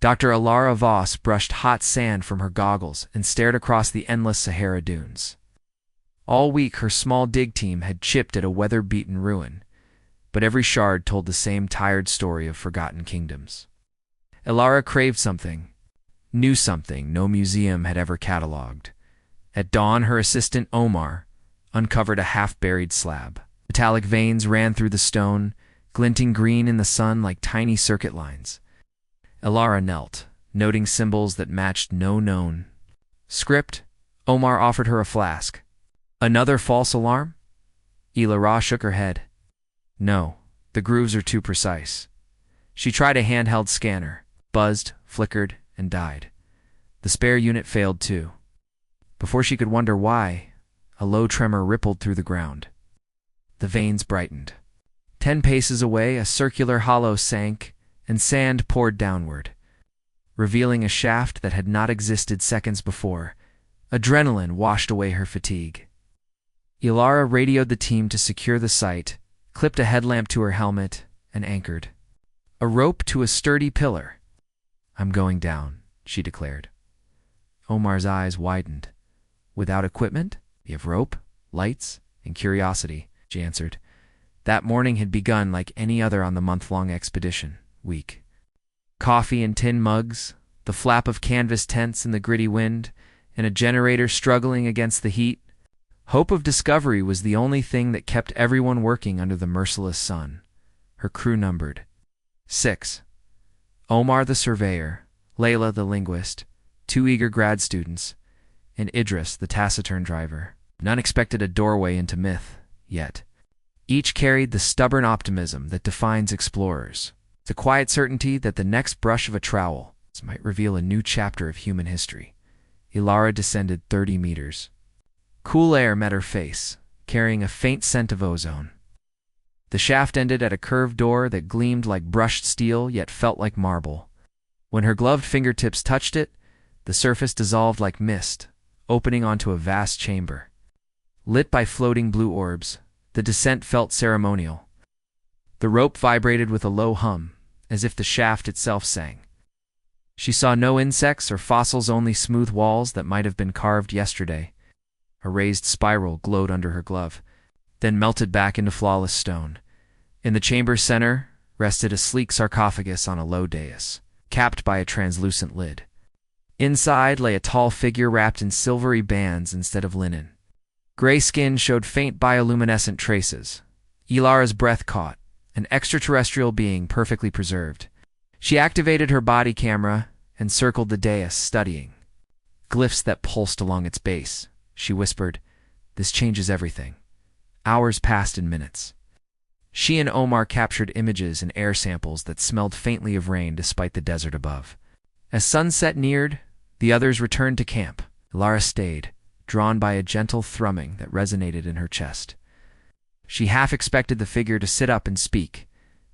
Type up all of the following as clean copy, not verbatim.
Dr. Alara Voss brushed hot sand from her goggles and stared across the endless Sahara dunes. All week her small dig team had chipped at a weather-beaten ruin, but every shard told the same tired story of forgotten kingdoms. Alara craved something, knew something no museum had ever catalogued. At dawn, her assistant, Omar, uncovered a half-buried slab. Metallic veins ran through the stone, glinting green in the sun like tiny circuit lines. Alara knelt, noting symbols that matched no known script. Omar offered her a flask. Another false alarm? Alara shook her head. No, the grooves are too precise. She tried a handheld scanner, buzzed, flickered, and died. The spare unit failed too. Before she could wonder why, a low tremor rippled through the ground. The veins brightened. 10 paces away, a circular hollow sank, and sand poured downward, revealing a shaft that had not existed seconds before. Adrenaline washed away her fatigue. Alara radioed the team to secure the site, clipped a headlamp to her helmet, and anchored a rope to a sturdy pillar. "I'm going down," she declared. Omar's eyes widened. "Without equipment? You have rope, lights, and curiosity," she answered. That morning had begun like any other on the month-long expedition. Weak. Coffee in tin mugs, the flap of canvas tents in the gritty wind, and a generator struggling against the heat. Hope of discovery was the only thing that kept everyone working under the merciless sun. Her crew numbered 6. Omar the surveyor, Layla the linguist, 2 eager grad students, and Idris the taciturn driver. None expected a doorway into myth, yet. Each carried the stubborn optimism that defines explorers, the quiet certainty that the next brush of a trowel might reveal a new chapter of human history. Alara descended 30 meters. Cool air met her face, carrying a faint scent of ozone. The shaft ended at a curved door that gleamed like brushed steel yet felt like marble. When her gloved fingertips touched it, the surface dissolved like mist, opening onto a vast chamber. Lit by floating blue orbs, the descent felt ceremonial. The rope vibrated with a low hum, as if the shaft itself sang. She saw no insects or fossils, only smooth walls that might have been carved yesterday. A raised spiral glowed under her glove, then melted back into flawless stone. In the chamber's center rested a sleek sarcophagus on a low dais, capped by a translucent lid. Inside lay a tall figure wrapped in silvery bands instead of linen. Gray skin showed faint bioluminescent traces. Alara's breath caught, an extraterrestrial being perfectly preserved. She activated her body camera and circled the dais, studying glyphs that pulsed along its base. She whispered, "This changes everything." Hours passed in minutes. She and Omar captured images and air samples that smelled faintly of rain despite the desert above. As sunset neared, the others returned to camp. Alara stayed, drawn by a gentle thrumming that resonated in her chest. She half expected the figure to sit up and speak.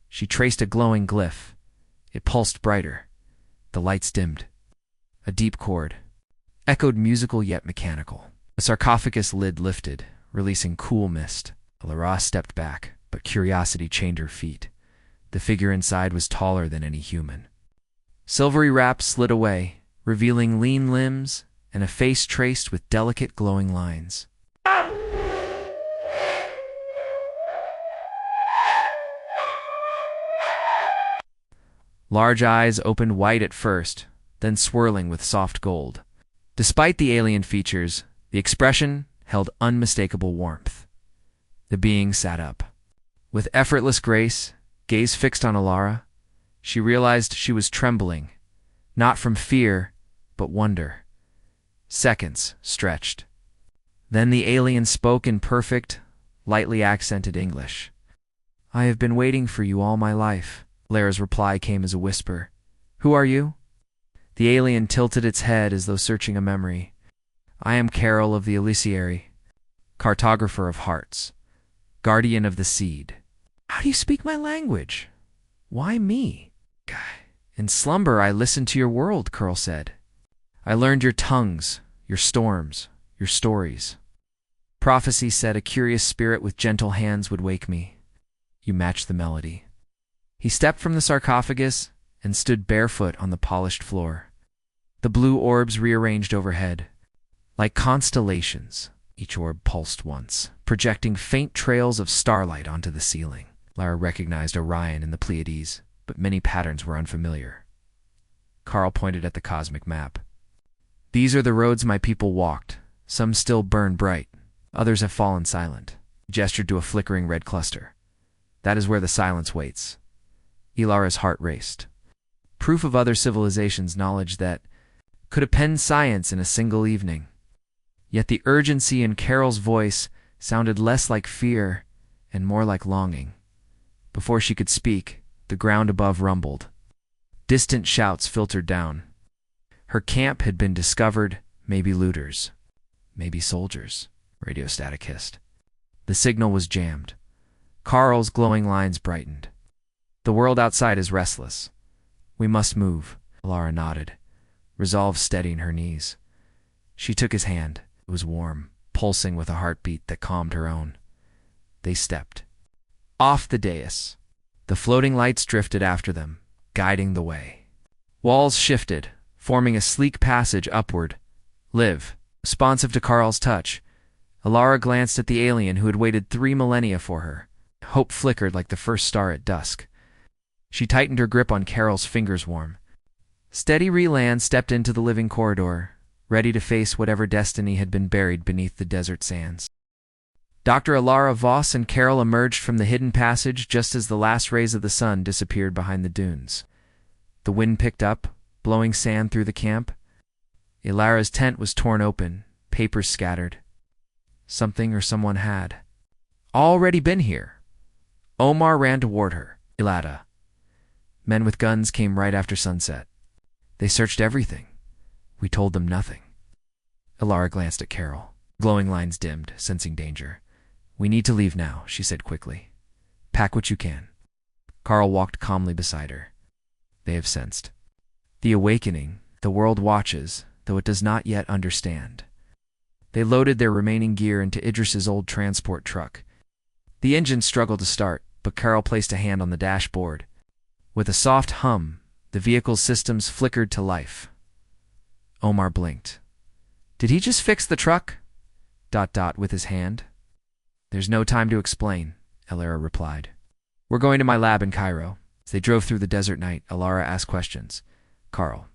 She traced a glowing glyph. It pulsed brighter. The lights dimmed. A deep chord echoed, musical yet mechanical. The sarcophagus lid lifted, releasing cool mist. Alara stepped back, but curiosity chained her feet. The figure inside was taller than any human. Silvery wraps slid away, revealing lean limbs and a face traced with delicate glowing lines. Large eyes opened wide at first, then swirling with soft gold. Despite the alien features, the expression held unmistakable warmth. The being sat up. With effortless grace, gaze fixed on Alara, she realized she was trembling, not from fear, but wonder. Seconds stretched. Then the alien spoke in perfect, lightly accented English. "I have been waiting for you all my life." Alara's reply came as a whisper. "Who are you?" The alien tilted its head as though searching a memory. "I am Carol of the Elysiary, cartographer of hearts, guardian of the seed." "How do you speak my language? Why me?" "In slumber I listened to your world," Curl said. "I learned your tongues, your storms, your stories. Prophecy said a curious spirit with gentle hands would wake me. You matched the melody." He stepped from the sarcophagus and stood barefoot on the polished floor. The blue orbs rearranged overhead. Like constellations, each orb pulsed once, projecting faint trails of starlight onto the ceiling. Lara recognized Orion and the Pleiades, but many patterns were unfamiliar. Carl pointed at the cosmic map. "These are the roads my people walked. Some still burn bright. Others have fallen silent." He gestured to a flickering red cluster. "That is where the silence waits." Ilara's heart raced. Proof of other civilizations' knowledge that could append science in a single evening. Yet the urgency in Carol's voice sounded less like fear and more like longing. Before she could speak, the ground above rumbled. Distant shouts filtered down. Her camp had been discovered, maybe looters, maybe soldiers, Radiostatic hissed. The signal was jammed. Carl's glowing lines brightened. "The world outside is restless. We must move," Lara nodded, resolve steadying her knees. She took his hand. It was warm, pulsing with a heartbeat that calmed her own. They stepped. Off the dais. The floating lights drifted after them, guiding the way. Walls shifted, forming a sleek passage upward. Liv, responsive to Carl's touch, Alara glanced at the alien who had waited 3 millennia for her. Hope flickered like the first star at dusk. She tightened her grip on Carol's fingers warm. Steady Reland stepped into the living corridor, ready to face whatever destiny had been buried beneath the desert sands. Dr. Alara Voss and Carol emerged from the hidden passage just as the last rays of the sun disappeared behind the dunes. The wind picked up, blowing sand through the camp. Ilara's tent was torn open, papers scattered. Something or someone had already been here. Omar ran toward her. Ilada. Men with guns came right after sunset. They searched everything. We told them nothing. Ilara glanced at Carol. Glowing lines dimmed, sensing danger. "We need to leave now," she said quickly. "Pack what you can." Carl walked calmly beside her. They have sensed. The awakening, the world watches, though it does not yet understand. They loaded their remaining gear into Idris's old transport truck. The engine struggled to start, but Carol placed a hand on the dashboard. With a soft hum, the vehicle's systems flickered to life. Omar blinked. "Did he just fix the truck?" With his hand. "There's no time to explain," Alara replied. "We're going to my lab in Cairo." As they drove through the desert night, Alara asked questions. "Carl,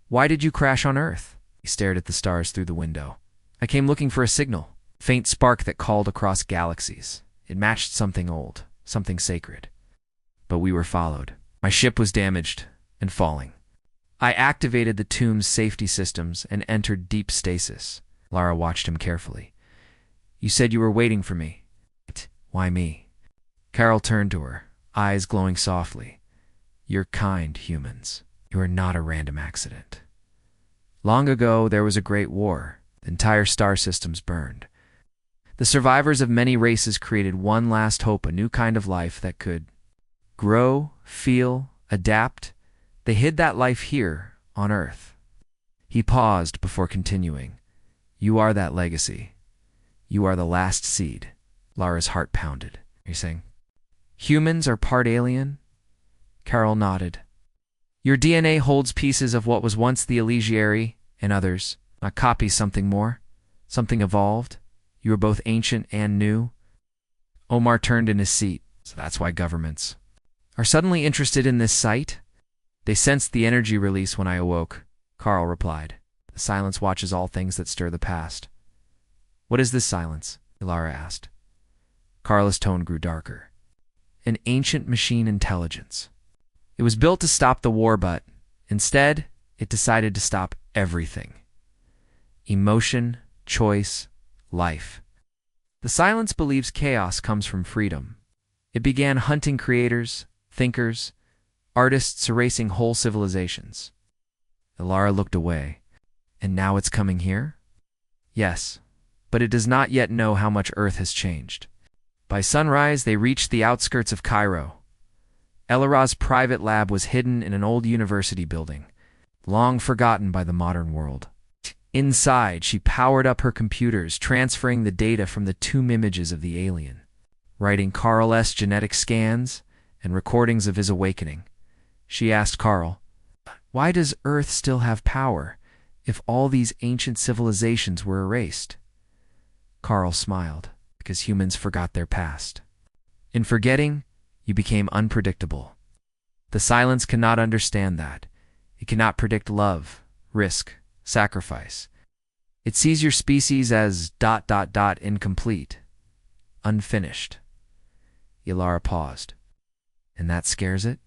why did you crash on Earth?" He stared at the stars through the window. "I came looking for a signal, faint spark that called across galaxies. It matched something old, something sacred. But we were followed. My ship was damaged and falling. I activated the tomb's safety systems and entered deep stasis." Lara watched him carefully. "You said you were waiting for me. Why me?" Carol turned to her, eyes glowing softly. "You're kind, humans. You are not a random accident. Long ago, there was a great war. The entire star systems burned. The survivors of many races created one last hope, a new kind of life that could grow, feel, adapt. They hid that life here, on Earth." He paused before continuing. "You are that legacy. You are the last seed." Lara's heart pounded. "Are you saying humans are part alien?" Carol nodded. "Your DNA holds pieces of what was once the Elysiary and others, not copies, something more, something evolved. You are both ancient and new." Omar turned in his seat. "So that's why governments are suddenly interested in this site?" "They sensed the energy release when I awoke," Carl replied. "The silence watches all things that stir the past." "What is this silence?" Ilara asked. Carla's tone grew darker. "An ancient machine intelligence. It was built to stop the war, but instead, it decided to stop everything. Emotion, choice, life. The silence believes chaos comes from freedom. It began hunting creators, thinkers, artists, erasing whole civilizations." Ilara looked away. "And now it's coming here?" "Yes, but it does not yet know how much Earth has changed." By sunrise, they reached the outskirts of Cairo. Elara's private lab was hidden in an old university building, long forgotten by the modern world. Inside, she powered up her computers, transferring the data from the tomb images of the alien, writing Carl's genetic scans and recordings of his awakening. she asked Carl. Why does Earth still have power if all these ancient civilizations were erased? Carl smiled, because humans forgot their past. In forgetting, you became unpredictable. The silence cannot understand that. It cannot predict love, risk, sacrifice. It sees your species as ... incomplete, unfinished. Ilara paused. And that scares it?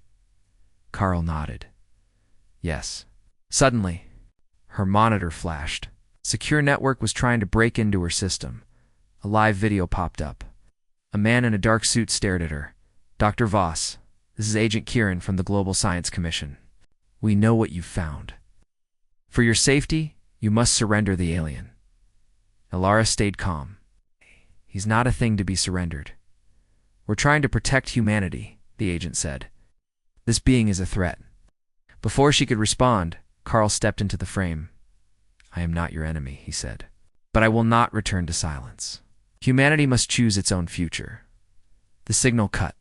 Carl nodded. Yes. Suddenly, her monitor flashed. Secure network was trying to break into her system. A live video popped up. A man in a dark suit stared at her. Dr. Voss, this is Agent Kieran from the Global Science Commission. We know what you've found. For your safety, you must surrender the alien. Ilara stayed calm. He's not a thing to be surrendered. We're trying to protect humanity, the agent said. This being is a threat. Before she could respond, Carl stepped into the frame. I am not your enemy, he said. But I will not return to silence. Humanity must choose its own future. The signal cut.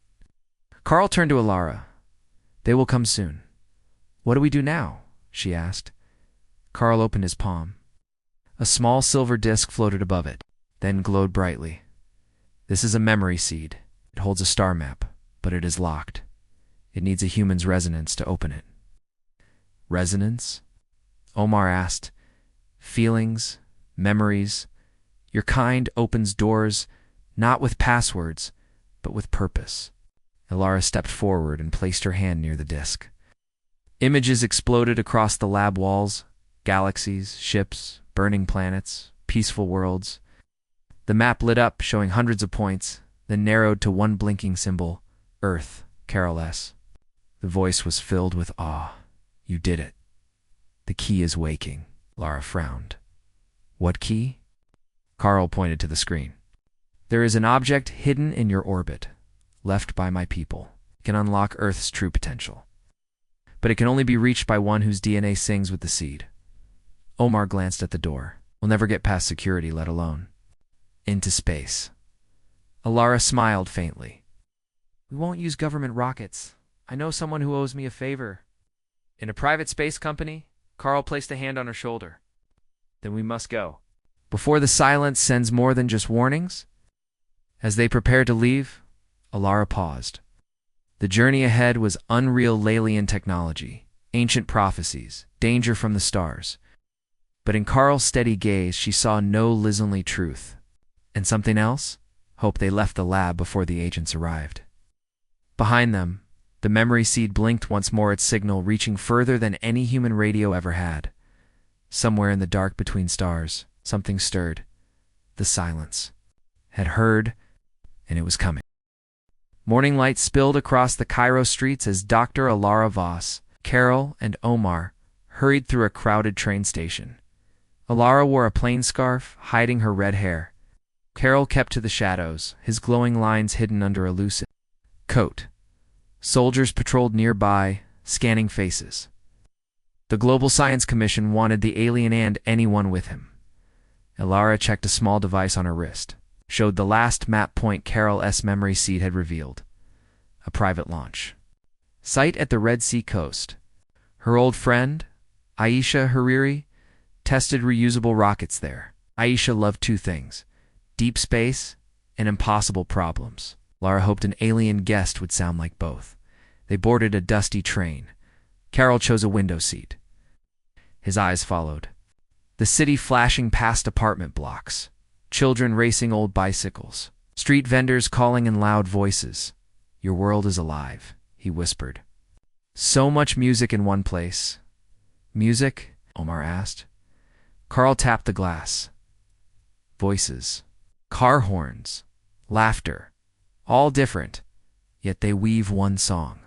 Carl turned to Ilara. They will come soon. What do we do now? She asked. Carl opened his palm. A small silver disc floated above it, then glowed brightly. This is a memory seed. It holds a star map, but it is locked. It needs a human's resonance to open it. Resonance? Omar asked. Feelings, memories. Your kind opens doors, not with passwords, but with purpose. Ilara stepped forward and placed her hand near the disc. Images exploded across the lab walls. Galaxies, ships, burning planets, peaceful worlds. The map lit up, showing hundreds of points, then narrowed to one blinking symbol, Earth, Carol S. The voice was filled with awe. You did it. The key is waking. Lara frowned. What key? Carl pointed to the screen. There is an object hidden in your orbit, left by my people. It can unlock Earth's true potential. But it can only be reached by one whose DNA sings with the seed. Omar glanced at the door. We'll never get past security, let alone into space. Ilara smiled faintly. We won't use government rockets. I know someone who owes me a favor. In a private space company? Carl placed a hand on her shoulder. Then we must go. Before the silence sends more than just warnings? As they prepared to leave, Ilara paused. The journey ahead was unreal Laylian technology, ancient prophecies, danger from the stars. But in Carl's steady gaze, she saw no Lizonly truth. And something else? Hope they left the lab before the agents arrived. Behind them, the memory seed blinked once more, its signal reaching further than any human radio ever had. Somewhere in the dark between stars, something stirred. The silence. Had heard, and it was coming. Morning light spilled across the Cairo streets as Dr. Ilara Voss, Carol, and Omar hurried through a crowded train station. Ilara wore a plain scarf, hiding her red hair. Carol kept to the shadows, his glowing lines hidden under a loose coat. Soldiers patrolled nearby, scanning faces. The Global Science Commission wanted the alien and anyone with him. Ilara checked a small device on her wrist, showed the last map point Carol's memory seed had revealed. A private launch. Site at the Red Sea coast. Her old friend, Aisha Hariri, tested reusable rockets there. Aisha loved two things: deep space and impossible problems. Lara hoped an alien guest would sound like both. They boarded a dusty train. Carol chose a window seat. His eyes followed. The city flashing past apartment blocks. Children racing old bicycles. Street vendors calling in loud voices. Your world is alive, he whispered. So much music in one place. Music? Omar asked. Carl tapped the glass. Voices. Car horns. Laughter. All different, yet they weave one song.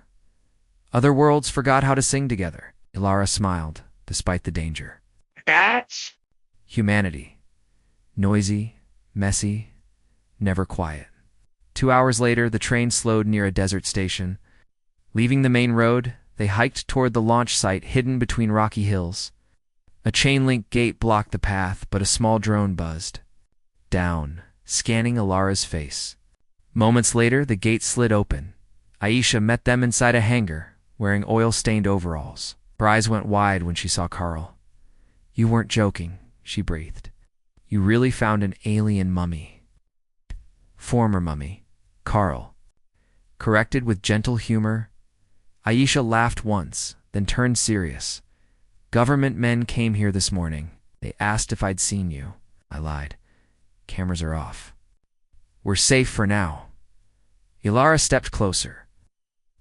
Other worlds forgot how to sing together. Ilara smiled, despite the danger. That's Humanity. Noisy, messy, never quiet. 2 hours later, the train slowed near a desert station. Leaving the main road, they hiked toward the launch site hidden between rocky hills. A chain-link gate blocked the path, but a small drone buzzed. Down, scanning Ilara's face. Moments later, the gate slid open. Aisha met them inside a hangar, wearing oil-stained overalls. Her eyes went wide when she saw Carl. "You weren't joking," she breathed. "You really found an alien mummy." "Former mummy," Carl corrected with gentle humor. Aisha laughed once, then turned serious. "Government men came here this morning. They asked if I'd seen you." I lied. "Cameras are off. We're safe for now." Ilara stepped closer.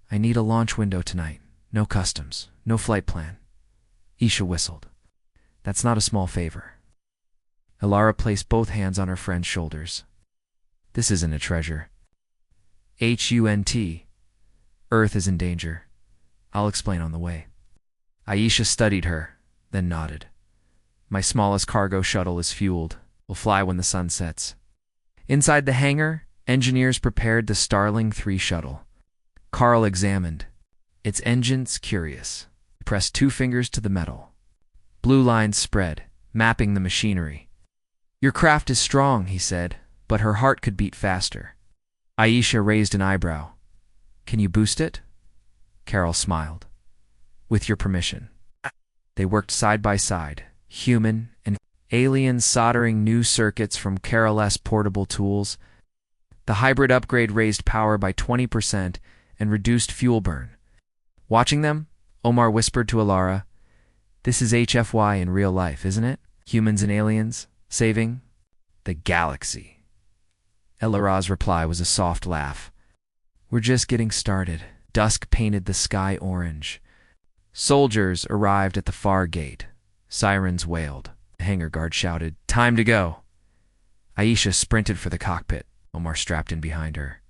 "I need a launch window tonight. No customs, no flight plan." Isha whistled. "That's not a small favor." Ilara placed both hands on her friend's shoulders. "This isn't a treasure. HUNT. Earth is in danger. I'll explain on the way." Aisha studied her, then nodded. "My smallest cargo shuttle is fueled. We'll fly when the sun sets." Inside the hangar, engineers prepared the Starling 3 shuttle. Carl examined its engines, curious. He pressed 2 fingers to the metal. Blue lines spread, mapping the machinery. "Your craft is strong," he said, but her heart could beat faster. Aisha raised an eyebrow. "Can you boost it?" Carol smiled. "With your permission." They worked side by side, human and alien, soldering new circuits from Carol's portable tools. The hybrid upgrade raised power by 20% and reduced fuel burn. Watching them, Omar whispered to Ilara, "This is HFY in real life, isn't it? Humans and aliens, saving the galaxy." Ilara's reply was a soft laugh. "We're just getting started." Dusk painted the sky orange. Soldiers arrived at the far gate. Sirens wailed. The hangar guard shouted, "Time to go." Aisha sprinted for the cockpit. Omar strapped in behind her.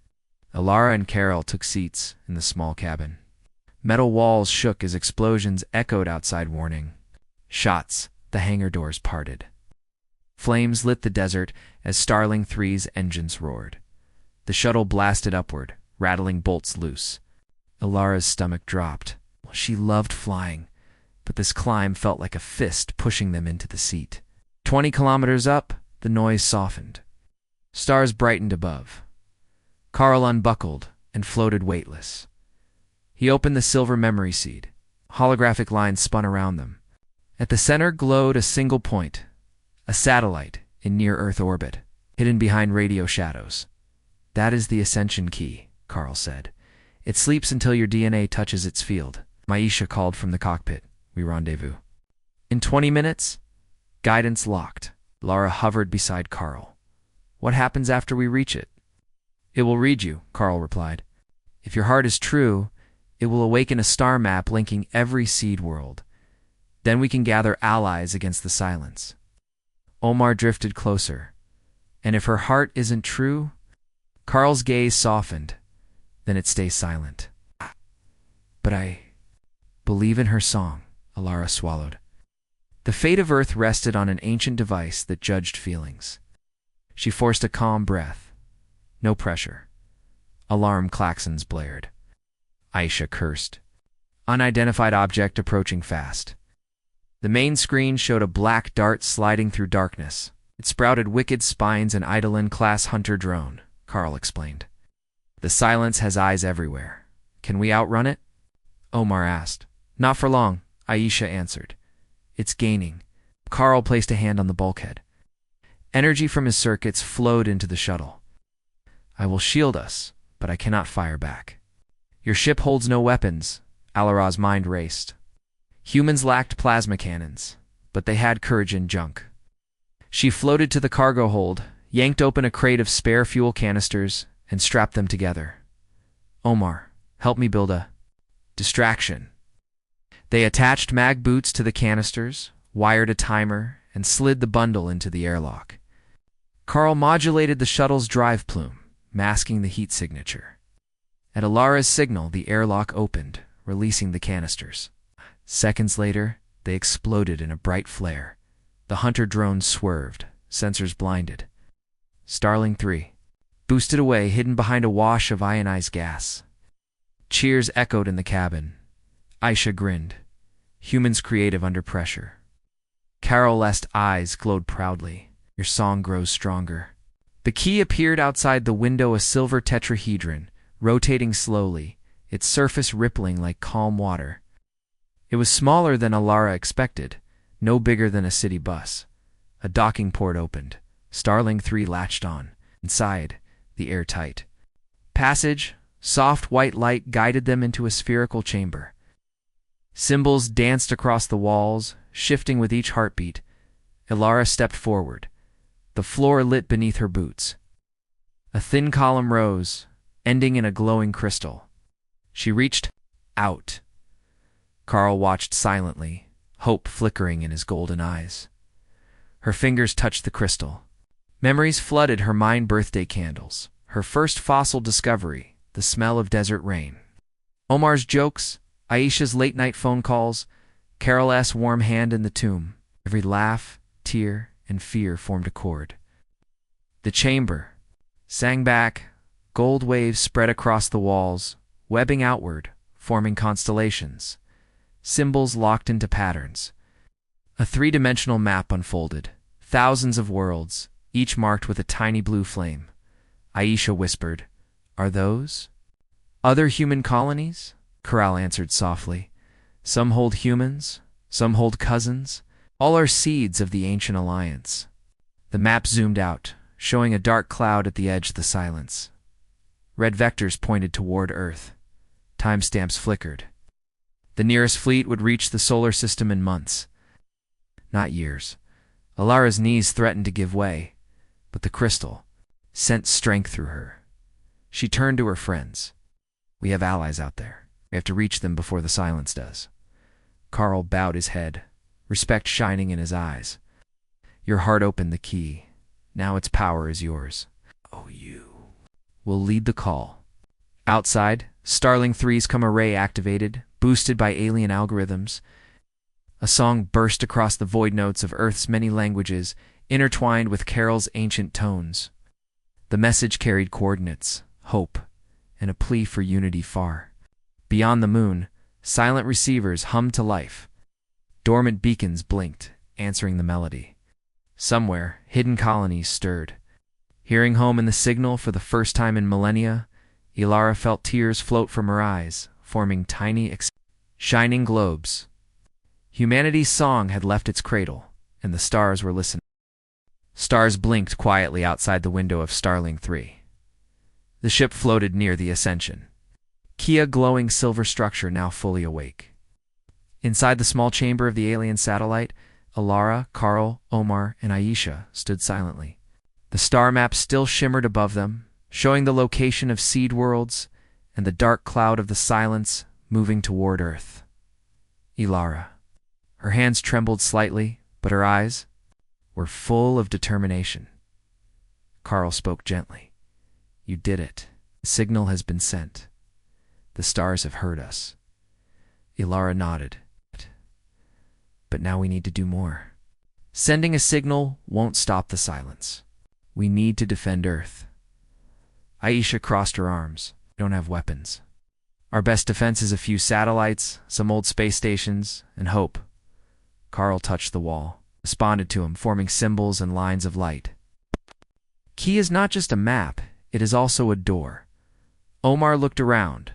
Ilara and Carol took seats in the small cabin. Metal walls shook as explosions echoed outside, warning shots. The hangar doors parted. Flames lit the desert as Starling 3's engines roared. The shuttle blasted upward, rattling bolts loose. Ilara's stomach dropped. She loved flying, but this climb felt like a fist pushing them into the seat. 20 kilometers up, the noise softened. Stars brightened above. Carl unbuckled and floated weightless. He opened the silver memory seed. Holographic lines spun around them. At the center glowed a single point, a satellite in near-Earth orbit, hidden behind radio shadows. "That is the ascension key," Carl said. "It sleeps until your DNA touches its field." Maisha called from the cockpit. We rendezvous. In 20 minutes, guidance locked. Lara hovered beside Carl. "What happens after we reach it?" "It will read you," Carl replied. "If your heart is true, it will awaken a star map linking every seed world. Then we can gather allies against the silence." Omar drifted closer. "And if her heart isn't true?" Carl's gaze softened. "Then it stays silent." "But I believe in her song," Ilara swallowed. The fate of Earth rested on an ancient device that judged feelings. She forced a calm breath. No pressure. Alarm klaxons blared. Aisha cursed. Unidentified object approaching fast. The main screen showed a black dart sliding through darkness. It sprouted wicked spines and Eidolon-class hunter drone, Carl explained. "The silence has eyes everywhere. Can we outrun it?" Omar asked. "Not for long," Aisha answered. "It's gaining." Carl placed a hand on the bulkhead. Energy from his circuits flowed into the shuttle. "I will shield us, but I cannot fire back." "Your ship holds no weapons," Alara's mind raced. Humans lacked plasma cannons, but they had courage in junk. She floated to the cargo hold, yanked open a crate of spare fuel canisters, and strapped them together. "Omar, help me build a distraction." They attached mag boots to the canisters, wired a timer, and slid the bundle into the airlock. Carl modulated the shuttle's drive plume, masking the heat signature. At Alara's signal, the airlock opened, releasing the canisters. Seconds later, they exploded in a bright flare. The hunter drone swerved, sensors blinded. Starling 3 boosted away, hidden behind a wash of ionized gas. Cheers echoed in the cabin. Aisha grinned. Humans creative under pressure. Carol's eyes glowed proudly. "Your song grows stronger." The key appeared outside the window, a silver tetrahedron, rotating slowly, its surface rippling like calm water. It was smaller than Alara expected, no bigger than a city bus. A docking port opened. Starling 3 latched on. Inside, the airtight passage, soft white light guided them into a spherical chamber. Symbols danced across the walls, shifting with each heartbeat. Alara stepped forward. The floor lit beneath her boots. A thin column rose, ending in a glowing crystal. She reached out. Carl watched silently, hope flickering in his golden eyes. Her fingers touched the crystal. Memories flooded her mind: birthday candles, her first fossil discovery, the smell of desert rain. Omar's jokes, Aisha's late-night phone calls, Carol S.'s warm hand in the tomb. Every laugh, tear, and fear formed a chord. The chamber sang back. Gold waves spread across the walls, webbing outward, forming constellations. Symbols locked into patterns. A three-dimensional map unfolded. Thousands of worlds, each marked with a tiny blue flame. Aisha whispered, "Are those other human colonies?" Corral answered softly. "Some hold humans, some hold cousins. All are seeds of the ancient alliance." The map zoomed out, showing a dark cloud at the edge of the silence. Red vectors pointed toward Earth. Timestamps flickered. The nearest fleet would reach the solar system in months, not years. Alara's knees threatened to give way, but the crystal sent strength through her. She turned to her friends. "We have allies out there. We have to reach them before the silence does." Carl bowed his head, respect shining in his eyes. "Your heart opened the key. Now its power is yours. Oh, you will lead the call." Outside, Starling 3's Gamma Ray activated, boosted by alien algorithms. A song burst across the void notes of Earth's many languages, intertwined with Carol's ancient tones. The message carried coordinates, hope, and a plea for unity far. Beyond the moon, silent receivers hummed to life. Dormant beacons blinked, answering the melody. Somewhere, hidden colonies stirred. Hearing home in the signal for the first time in millennia, Alara felt tears float from her eyes, forming tiny, shining globes. Humanity's song had left its cradle, and the stars were listening. Stars blinked quietly outside the window of Starling 3. The ship floated near the Ascension. Kia glowing silver structure now fully awake. Inside the small chamber of the alien satellite, Alara, Carl, Omar, and Aisha stood silently. The star map still shimmered above them, showing the location of seed worlds and the dark cloud of the silence moving toward Earth. Alara. Her hands trembled slightly, but her eyes were full of determination. Carl spoke gently. "You did it. The signal has been sent. The stars have heard us." Alara nodded. "But now we need to do more. Sending a signal won't stop the silence. We need to defend Earth." Aisha crossed her arms. "We don't have weapons. Our best defense is a few satellites, some old space stations, and hope." Carl touched the wall, responded to him, forming symbols and lines of light. "Key is not just a map, it is also a door." Omar looked around.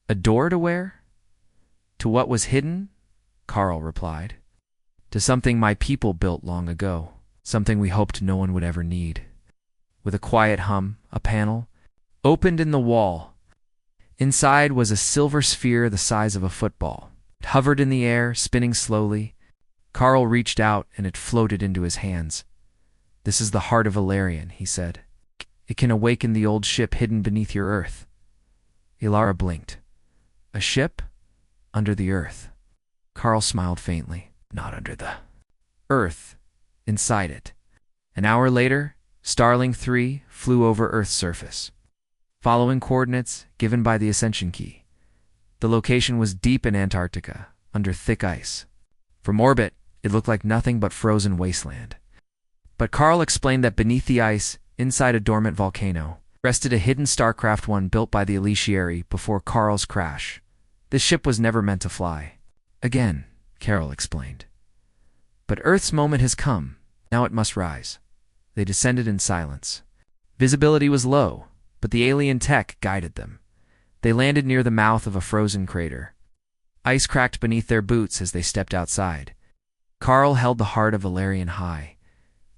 "A door to where?" "To what was hidden," Carl replied. "To something my people built long ago, something we hoped no one would ever need." With a quiet hum, a panel opened in the wall. Inside was a silver sphere the size of a football. It hovered in the air, spinning slowly. Carl reached out and it floated into his hands. "This is the heart of Valerian," he said. "It can awaken the old ship hidden beneath your Earth." Alara blinked. "A ship? Under the Earth?" Carl smiled faintly. "Not under the Earth. Inside it." An hour later, Starling 3 flew over Earth's surface, following coordinates given by the Ascension Key. The location was deep in Antarctica, under thick ice. From orbit, it looked like nothing but frozen wasteland. But Carl explained that beneath the ice, inside a dormant volcano, rested a hidden Starcraft 1 built by the Elitiary before Carl's crash. This ship was never meant to fly again, Carol explained. But Earth's moment has come. Now it must rise. They descended in silence. Visibility was low, but the alien tech guided them. They landed near the mouth of a frozen crater. Ice cracked beneath their boots as they stepped outside. Carl held the heart of Valerian high.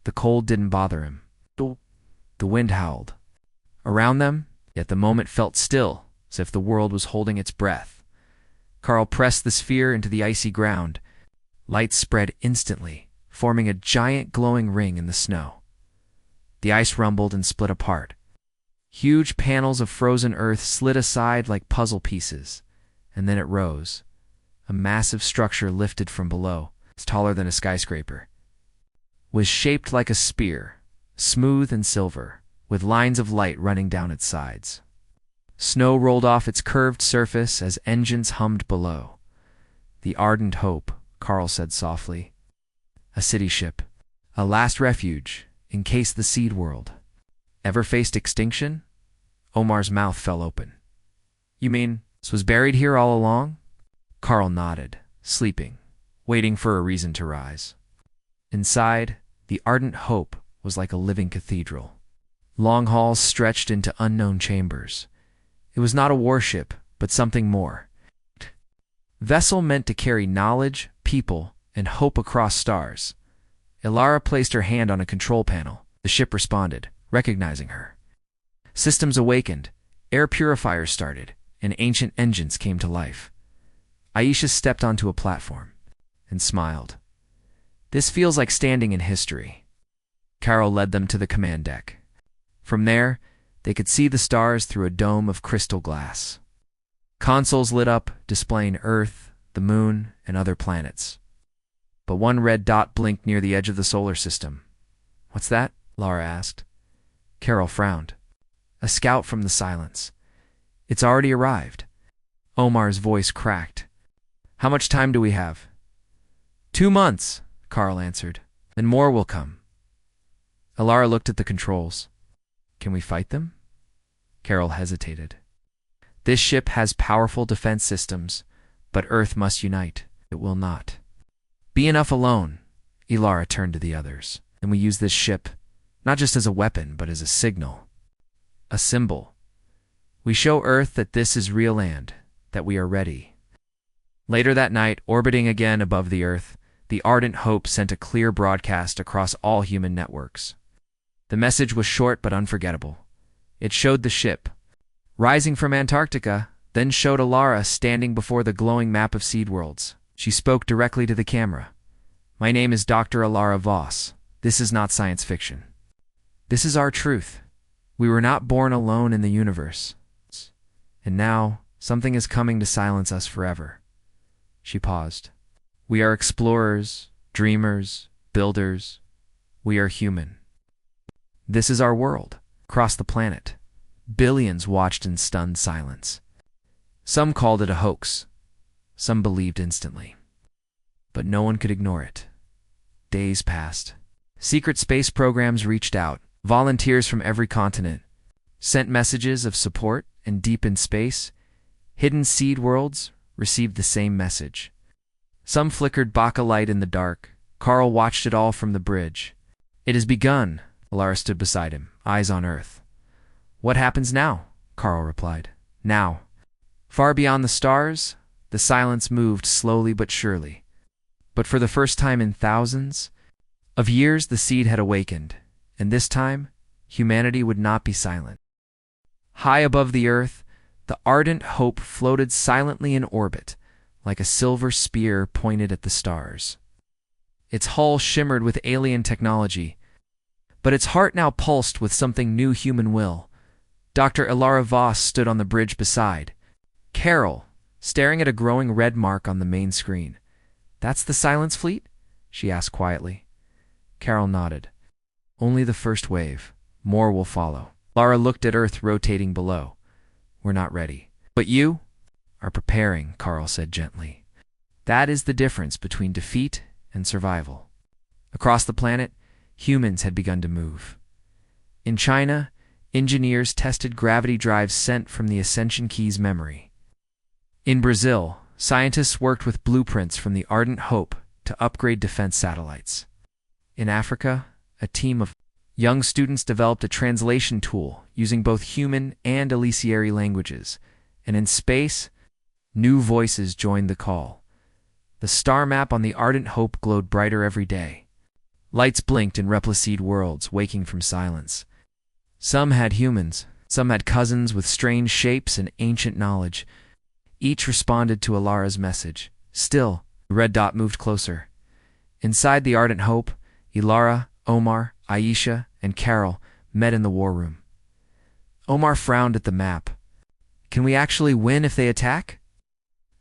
The cold didn't bother him. The wind howled around them, yet the moment felt still, as if the world was holding its breath. Carl pressed the sphere into the icy ground. Light spread instantly, forming a giant glowing ring in the snow. The ice rumbled and split apart. Huge panels of frozen earth slid aside like puzzle pieces, and then it rose. A massive structure lifted from below. It's taller than a skyscraper. Was shaped like a spear, smooth and silver, with lines of light running down its sides. Snow rolled off its curved surface as engines hummed below. The Ardent Hope, Carl said softly. A city ship. A last refuge, in case the seed world ever faced extinction? Omar's mouth fell open. You mean this was buried here all along? Carl nodded, sleeping, waiting for a reason to rise. Inside, the Ardent Hope was like a living cathedral. Long halls stretched into unknown chambers. It was not a warship, but something more. Vessel meant to carry knowledge, people, and hope across stars. Ilara placed her hand on a control panel. The ship responded, recognizing her. Systems awakened, air purifiers started, and ancient engines came to life. Aisha stepped onto a platform and smiled. This feels like standing in history. Carol led them to the command deck. From there, they could see the stars through a dome of crystal glass. Consoles lit up, displaying Earth, the Moon, and other planets. But one red dot blinked near the edge of the solar system. What's that? Lara asked. Carol frowned. A scout from the silence. It's already arrived. Omar's voice cracked. How much time do we have? 2 months, Carl answered. Then more will come. Alara looked at the controls. Can we fight them? Carol hesitated. This ship has powerful defense systems, but Earth must unite. It will not be enough alone. Ilara turned to the others. And we use this ship, not just as a weapon, but as a signal. A symbol. We show Earth that this is real land, that we are ready. Later that night, orbiting again above the Earth, the Ardent Hope sent a clear broadcast across all human networks. The message was short but unforgettable. It showed the ship rising from Antarctica, then showed Alara standing before the glowing map of seed worlds. She spoke directly to the camera. My name is Dr. Alara Voss. This is not science fiction. This is our truth. We were not born alone in the universe. And now, something is coming to silence us forever. She paused. We are explorers, dreamers, builders. We are human. This is our world. Across the planet, billions watched in stunned silence. Some called it a hoax. Some believed instantly. But no one could ignore it. Days passed. Secret space programs reached out. Volunteers from every continent sent messages of support, and deep in space, hidden seed worlds received the same message. Some flickered baka light in the dark. Carl watched it all from the bridge. It has begun. Alara stood beside him, eyes on Earth. What happens now? Carl replied. Now. Far beyond the stars, the silence moved slowly but surely. But for the first time in thousands of years, the seed had awakened, and this time, humanity would not be silent. High above the Earth, the Ardent Hope floated silently in orbit, like a silver spear pointed at the stars. Its hull shimmered with alien technology, but its heart now pulsed with something new human will. Dr. Ilara Voss stood on the bridge beside Carol, staring at a growing red mark on the main screen. That's the Silence Fleet? She asked quietly. Carol nodded. Only the first wave. More will follow. Lara looked at Earth rotating below. We're not ready. But you are preparing, Carl said gently. That is the difference between defeat and survival. Across the planet, humans had begun to move. In China, engineers tested gravity drives sent from the Ascension Key's memory. In Brazil, scientists worked with blueprints from the Ardent Hope to upgrade defense satellites. In Africa, a team of young students developed a translation tool using both human and Elisiary languages, And in space, new voices joined the call. The star map on the Ardent Hope glowed brighter every day. Lights blinked in Replicid worlds, waking from silence. Some had humans, some had cousins with strange shapes and ancient knowledge. Each responded to Alara's message. Still, the red dot moved closer. Inside the Ardent Hope, Ilara, Omar, Aisha, and Carol met in the war room. Omar frowned at the map. Can we actually win if they attack?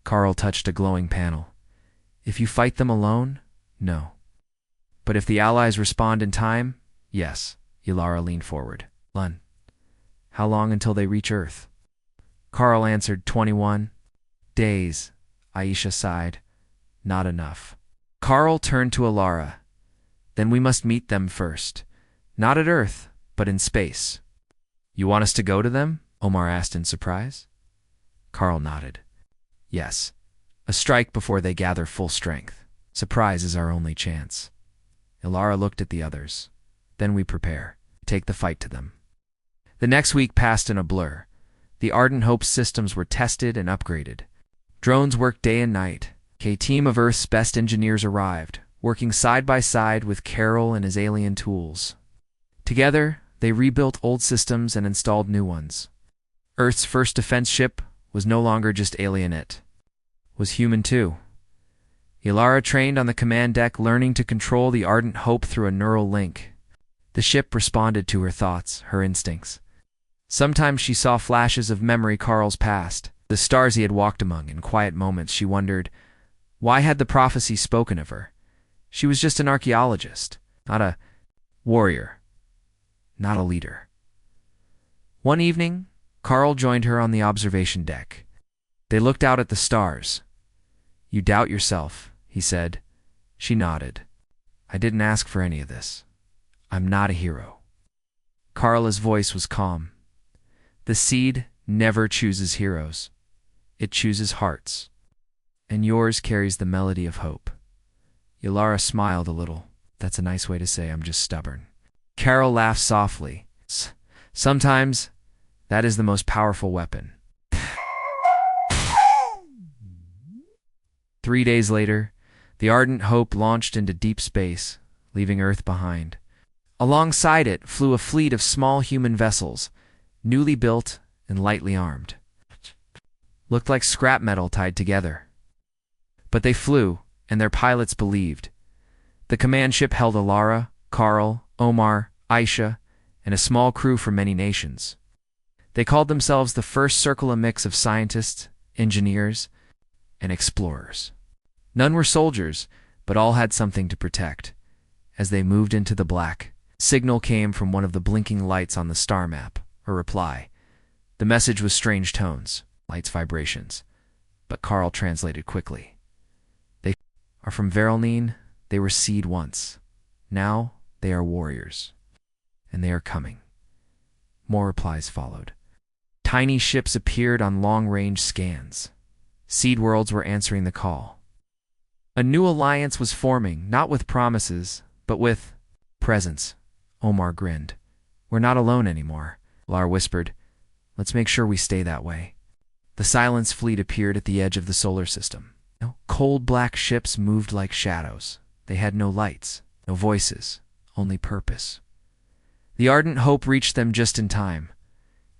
Carl touched a glowing panel. If you fight them alone, no. But if the allies respond in time, yes. Ilara leaned forward. Lun, how long until they reach Earth? Carl answered 21 days. Aisha sighed. Not enough. Carl turned to Ilara. Then we must meet them first. Not at Earth, but in space. You want us to go to them? Omar asked in surprise. Carl nodded. Yes. A strike before they gather full strength. Surprise is our only chance. Ilara looked at the others. Then we prepare. Take the fight to them. The next week passed in a blur. The Ardent Hope's systems were tested and upgraded. Drones worked day and night. A team of Earth's best engineers arrived, working side by side with Carol and his alien tools. Together, they rebuilt old systems and installed new ones. Earth's first defense ship was no longer just alien, it was human too. Ilara trained on the command deck, learning to control the Ardent Hope through a neural link. The ship responded to her thoughts, her instincts. Sometimes she saw flashes of memory Carl's past, the stars he had walked among. In quiet moments she wondered, why had the prophecy spoken of her? She was just an archaeologist, not a warrior, not a leader. One evening, Carl joined her on the observation deck. They looked out at the stars. You doubt yourself, he said. She nodded. I didn't ask for any of this. I'm not a hero. Carla's voice was calm. The seed never chooses heroes. It chooses hearts. And yours carries the melody of hope. Ilara smiled a little. That's a nice way to say I'm just stubborn. Carol laughed softly. Sometimes, that is the most powerful weapon. 3 days later, the Ardent Hope launched into deep space, leaving Earth behind. Alongside it flew a fleet of small human vessels, newly built and lightly armed. Looked like scrap metal tied together. But they flew, and their pilots believed. The command ship held Ilara, Carl, Omar, Aisha, and a small crew from many nations. They called themselves the First Circle, a mix of scientists, engineers, and explorers. None were soldiers, but all had something to protect. As they moved into the black, signal came from one of the blinking lights on the star map, a reply. The message was strange tones, lights vibrations, but Carl translated quickly. They are from Verelnine. They were seed once. Now they are warriors. And they are coming. More replies followed. Tiny ships appeared on long-range scans. Seed worlds were answering the call. A new alliance was forming, not with promises, but with presence. Omar grinned. We're not alone anymore. Lar whispered. Let's make sure we stay that way. The Silence Fleet appeared at the edge of the solar system. Cold black ships moved like shadows. They had no lights, no voices, only purpose. The Ardent Hope reached them just in time.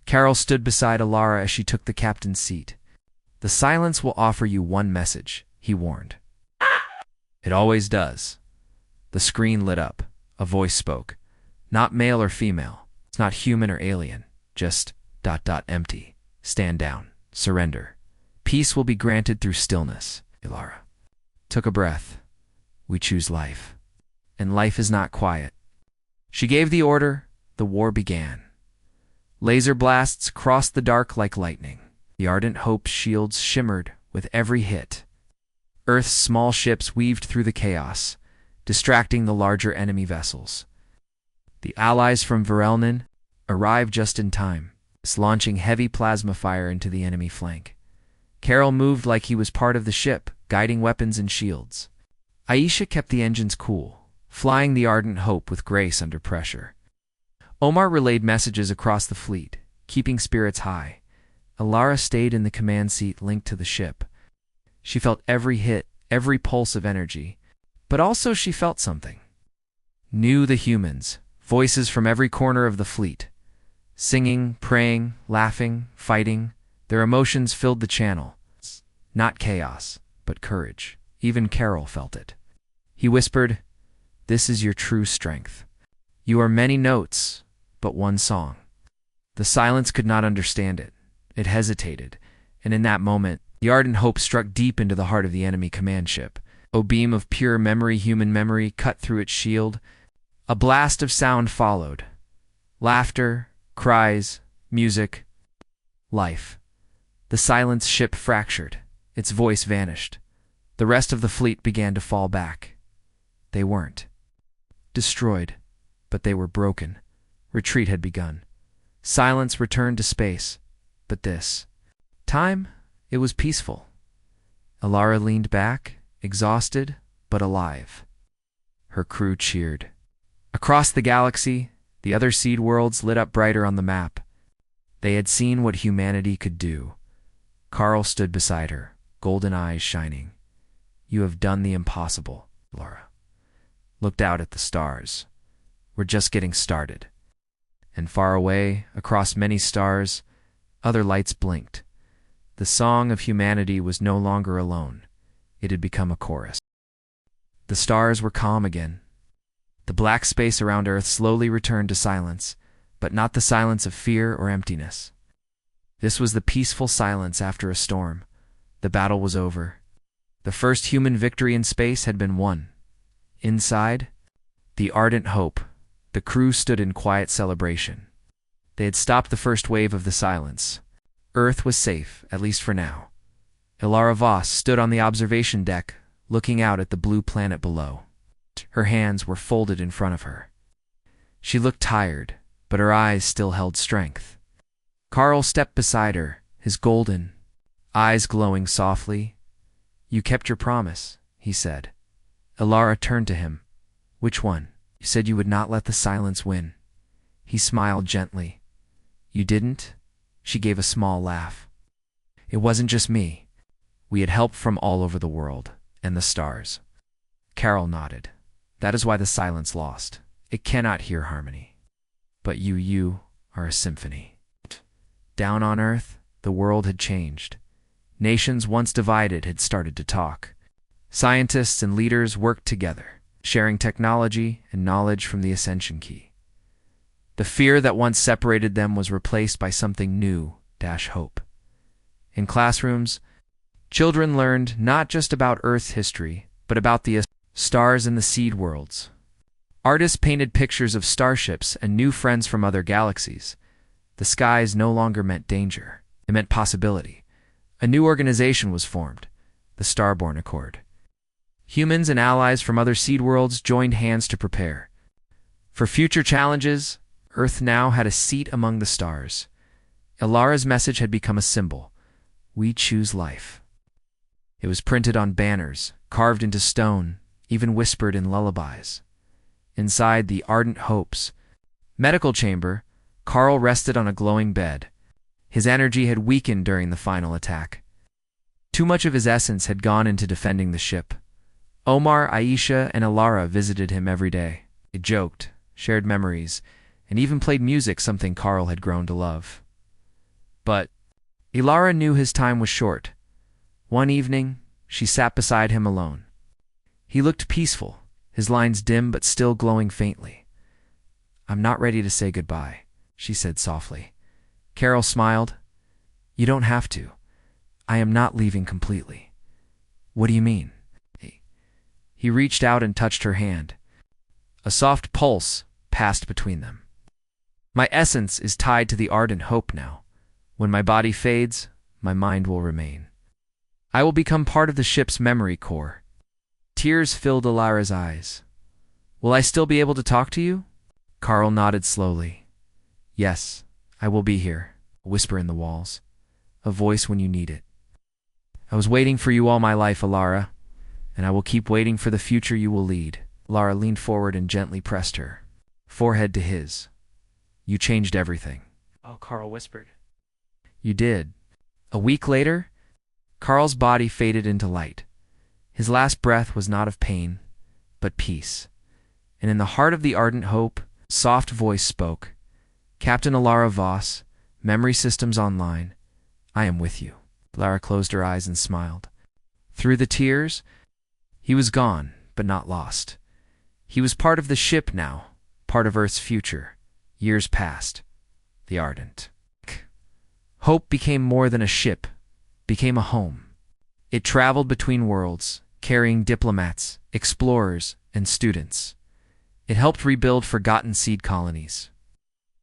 Carol stood beside Ilara as she took the captain's seat. The silence will offer you one message, he warned. It always does. The screen lit up. A voice spoke. Not male or female. It's not human or alien. Just ... empty. Stand down. Surrender. Peace will be granted through stillness. Ilara took a breath. We choose life. And life is not quiet. She gave the order. The war began. Laser blasts crossed the dark like lightning. The Ardent Hope's shields shimmered with every hit. Earth's small ships weaved through the chaos, distracting the larger enemy vessels. The allies from Verelnine arrived just in time, launching heavy plasma fire into the enemy flank. Carol moved like he was part of the ship, guiding weapons and shields. Aisha kept the engines cool, flying the Ardent Hope with grace under pressure. Omar relayed messages across the fleet, keeping spirits high. Alara stayed in the command seat linked to the ship. She felt every hit, every pulse of energy. But also she felt something. Knew the humans, voices from every corner of the fleet. Singing, praying, laughing, fighting. Their emotions filled the channel. Not chaos, but courage. Even Carol felt it. He whispered, "This is your true strength. You are many notes, but one song." The silence could not understand it. It hesitated, and in that moment, the ardent hope struck deep into the heart of the enemy command ship. A beam of pure memory, human memory, cut through its shield. A blast of sound followed. Laughter, cries, music, life. The silence ship fractured. Its voice vanished. The rest of the fleet began to fall back. They weren't destroyed, but they were broken. Retreat had begun. Silence returned to space. But this time, it was peaceful. Alara leaned back, exhausted, but alive. Her crew cheered. Across the galaxy, the other seed worlds lit up brighter on the map. They had seen what humanity could do. Carl stood beside her, golden eyes shining. "You have done the impossible," Alara looked out at the stars. "We're just getting started." And far away, across many stars, other lights blinked. The song of humanity was no longer alone. It had become a chorus. The stars were calm again. The black space around Earth slowly returned to silence, but not the silence of fear or emptiness. This was the peaceful silence after a storm. The battle was over. The first human victory in space had been won. Inside, the ardent hope, the crew stood in quiet celebration. They had stopped the first wave of the silence. Earth was safe, at least for now. Alara Voss stood on the observation deck, looking out at the blue planet below. Her hands were folded in front of her. She looked tired, but her eyes still held strength. Carl stepped beside her, his golden eyes glowing softly. "You kept your promise," he said. Alara turned to him. "Which one?" "You said you would not let the silence win." He smiled gently. "You didn't?" She gave a small laugh. "It wasn't just me. We had help from all over the world, and the stars." Carol nodded. "That is why the silence lost. It cannot hear harmony. But you are a symphony." Down on Earth, the world had changed. Nations once divided had started to talk. Scientists and leaders worked together, sharing technology and knowledge from the Ascension Key. The fear that once separated them was replaced by something new, hope. In classrooms, children learned not just about Earth's history, but about the stars and the seed worlds. Artists painted pictures of starships and new friends from other galaxies. The skies no longer meant danger. It meant possibility. A new organization was formed, the Starborn Accord. Humans and allies from other seed worlds joined hands to prepare. For future challenges, Earth now had a seat among the stars. Alara's message had become a symbol. We choose life. It was printed on banners, carved into stone, even whispered in lullabies. Inside the ardent hopes medical chamber, Carl rested on a glowing bed. His energy had weakened during the final attack. Too much of his essence had gone into defending the ship. Omar, Aisha, and Alara visited him every day. They joked, shared memories, and even played music, something Carl had grown to love. But Alara knew his time was short. One evening, she sat beside him alone. He looked peaceful, his lines dim but still glowing faintly. "I'm not ready to say goodbye," she said softly. Carol smiled. "You don't have to. I am not leaving completely." "What do you mean?" He reached out and touched her hand. A soft pulse passed between them. "My essence is tied to the ardent hope now. When my body fades, my mind will remain. I will become part of the ship's memory core." Tears filled Alara's eyes. "Will I still be able to talk to you?" Carl nodded slowly. "Yes, I will be here," a whisper in the walls. "A voice when you need it. I was waiting for you all my life, Alara, and I will keep waiting for the future you will lead." Alara leaned forward and gently pressed her forehead to his. "You changed everything." "Oh," Carl whispered. "You did. A week later, Carl's body faded into light. His last breath was not of pain, but peace. And in the heart of the ardent hope, a soft voice spoke. Captain Alara Voss, Memory Systems Online, I am with you. Lara closed her eyes and smiled. Through the tears, he was gone, but not lost. He was part of the ship now, part of Earth's future. Years passed. The Ardent. Hope became more than a ship, became a home. It traveled between worlds, carrying diplomats, explorers, and students. It helped rebuild forgotten seed colonies.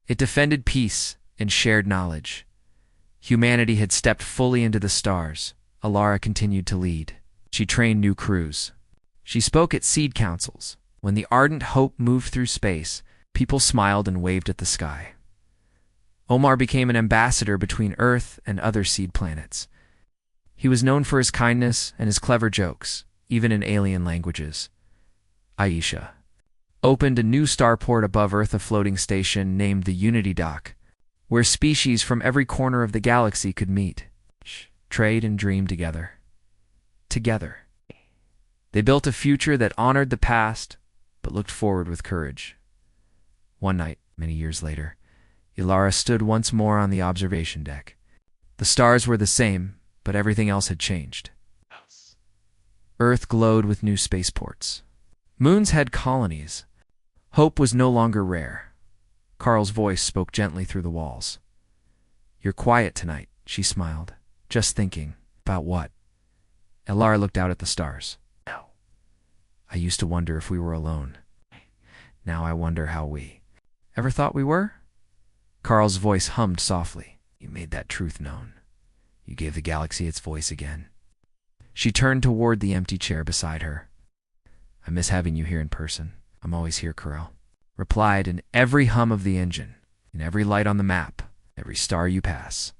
It defended peace and shared knowledge. Humanity had stepped fully into the stars. Alara continued to lead. She trained new crews. She spoke at seed councils. When the ardent hope moved through space, people smiled and waved at the sky. Omar became an ambassador between Earth and other seed planets. He was known for his kindness and his clever jokes, even in alien languages. Aisha opened a new starport above Earth, a floating station named the Unity Dock, where species from every corner of the galaxy could meet, trade and dream together. Together. They built a future that honored the past, but looked forward with courage. One night, many years later, Ilara stood once more on the observation deck. The stars were the same, but everything else had changed. Earth glowed with new spaceports. Moons had colonies. Hope was no longer rare. Carl's voice spoke gently through the walls. You're quiet tonight, she smiled. Just thinking. About what? Ilara looked out at the stars. No. I used to wonder if we were alone. Now I wonder how we... Ever thought we were? Carl's voice hummed softly. You made that truth known. You gave the galaxy its voice again. She turned toward the empty chair beside her. I miss having you here in person. I'm always here, Carl. Replied in every hum of the engine, in every light on the map, every star you pass.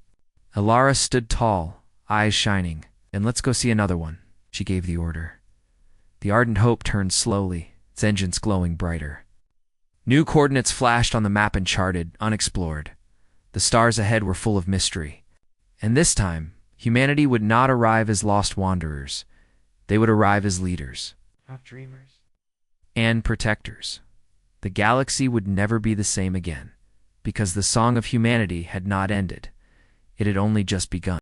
Ilara stood tall, eyes shining. And let's go see another one. She gave the order. The ardent hope turned slowly, its engines glowing brighter. New coordinates flashed on the map and charted, unexplored. The stars ahead were full of mystery. And this time, humanity would not arrive as lost wanderers. They would arrive as leaders. Not dreamers. And protectors. The galaxy would never be the same again, because the song of humanity had not ended. It had only just begun.